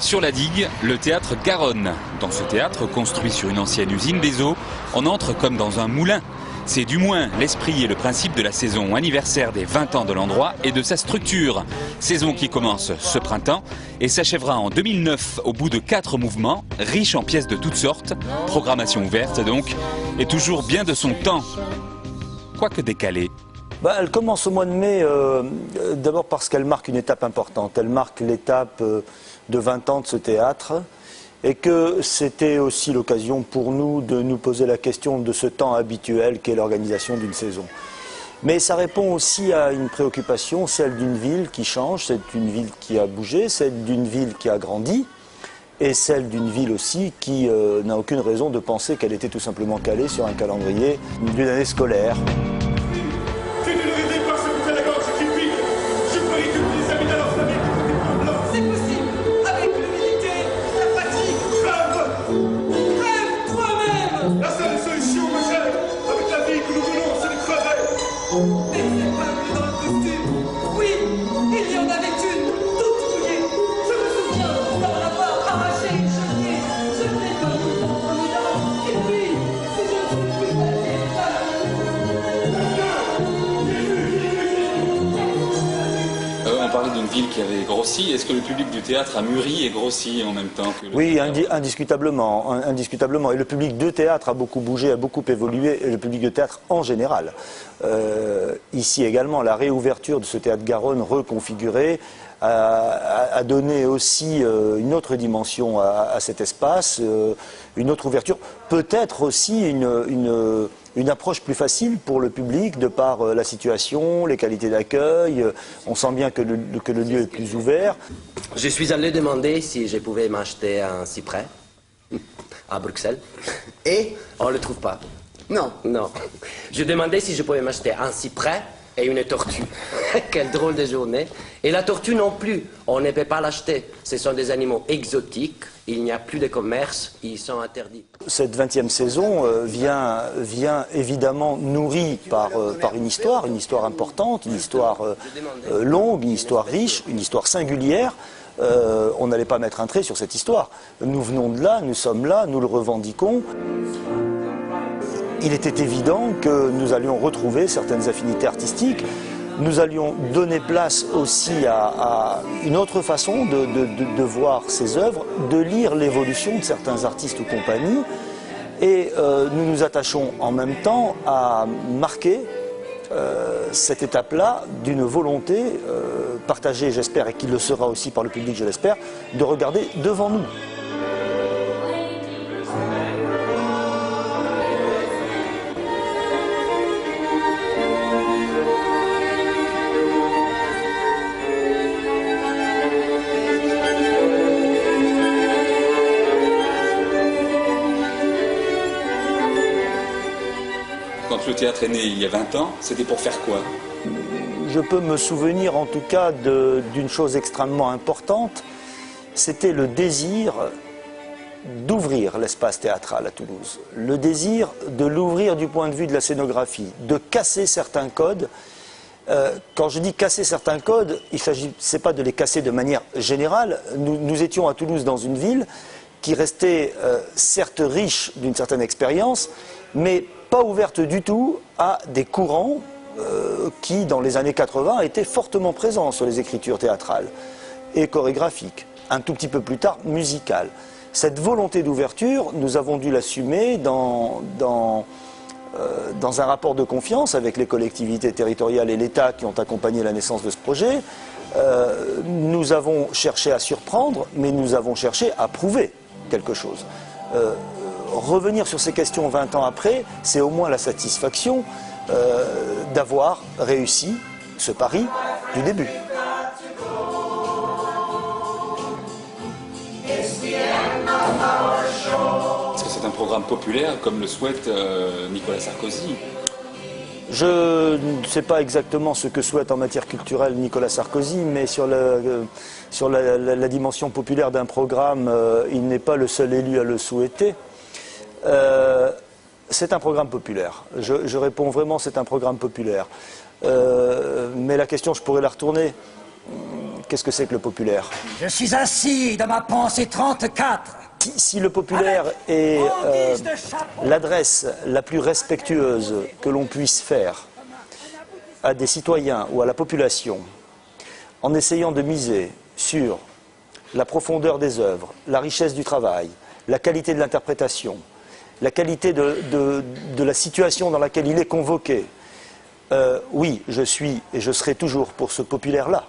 Sur la digue, le théâtre Garonne. Dans ce théâtre, construit sur une ancienne usine des eaux, on entre comme dans un moulin. C'est du moins l'esprit et le principe de la saison anniversaire des 20 ans de l'endroit et de sa structure. Saison qui commence ce printemps et s'achèvera en 2009 au bout de 4 mouvements, riches en pièces de toutes sortes, programmation ouverte donc, et toujours bien de son temps, quoique décalée. Elle commence au mois de mai, d'abord parce qu'elle marque une étape importante. Elle marque l'étape de 20 ans de ce théâtre et que c'était aussi l'occasion pour nous de nous poser la question de ce temps habituel qu'est l'organisation d'une saison. Mais ça répond aussi à une préoccupation, celle d'une ville qui change, celle d'une ville qui a bougé, celle d'une ville qui a grandi et celle d'une ville aussi qui n'a aucune raison de penser qu'elle était tout simplement calée sur un calendrier d'une année scolaire. On parlait d'une ville qui avait grossi. Est-ce que le public du théâtre a mûri et grossi en même temps que le Oui, théâtre? indiscutablement, indiscutablement. Et le public de théâtre a beaucoup bougé, a beaucoup évolué, et le public de théâtre en général. Ici également, la réouverture de ce théâtre Garonne reconfiguré a donné aussi une autre dimension à cet espace, une autre ouverture, peut-être aussi une approche plus facile pour le public de par la situation, les qualités d'accueil. On sent bien que le lieu est plus ouvert. Je suis allé demander si je pouvais m'acheter un cyprès à Bruxelles et on ne le trouve pas. Non. Non. Je demandais si je pouvais m'acheter un cyprès et une tortue. Quelle drôle de journée. Et la tortue non plus, on ne peut pas l'acheter. Ce sont des animaux exotiques, il n'y a plus de commerce, ils sont interdits. Cette 20e saison vient évidemment nourrie par une histoire importante, une histoire longue, une histoire riche, une histoire singulière. On n'allait pas mettre un trait sur cette histoire. Nous venons de là, nous sommes là, nous le revendiquons. Il était évident que nous allions retrouver certaines affinités artistiques. Nous allions donner place aussi à une autre façon de voir ces œuvres, de lire l'évolution de certains artistes ou compagnies. Et nous nous attachons en même temps à marquer cette étape-là d'une volonté partagée, j'espère, et qui le sera aussi par le public, je l'espère, de regarder devant nous. Quand le théâtre est né il y a 20 ans, c'était pour faire quoi? Je peux me souvenir en tout cas d'une chose extrêmement importante, c'était le désir d'ouvrir l'espace théâtral à Toulouse, le désir de l'ouvrir du point de vue de la scénographie, de casser certains codes. Quand je dis casser certains codes, il ne s'agissait pas de les casser de manière générale. Nous étions à Toulouse dans une ville qui restait certes riche d'une certaine expérience, mais pas ouverte du tout à des courants qui, dans les années 80, étaient fortement présents sur les écritures théâtrales et chorégraphiques, un tout petit peu plus tard musicales. Cette volonté d'ouverture, nous avons dû l'assumer dans un rapport de confiance avec les collectivités territoriales et l'État qui ont accompagné la naissance de ce projet. Nous avons cherché à surprendre, mais nous avons cherché à prouver quelque chose. Revenir sur ces questions 20 ans après, c'est au moins la satisfaction d'avoir réussi ce pari du début. Est-ce que c'est un programme populaire comme le souhaite Nicolas Sarkozy? Je ne sais pas exactement ce que souhaite en matière culturelle Nicolas Sarkozy, mais sur la dimension populaire d'un programme, il n'est pas le seul élu à le souhaiter. C'est un programme populaire. Je réponds vraiment, c'est un programme populaire. Mais la question, je pourrais la retourner. qu'est-ce que c'est que le populaire? Je suis assis dans ma pensée 34. Si le populaire est l'adresse la plus respectueuse que l'on puisse faire à des citoyens ou à la population, en essayant de miser sur la profondeur des œuvres, la richesse du travail, la qualité de l'interprétation, la qualité de la situation dans laquelle il est convoqué, oui, je suis et je serai toujours pour ce populaire-là.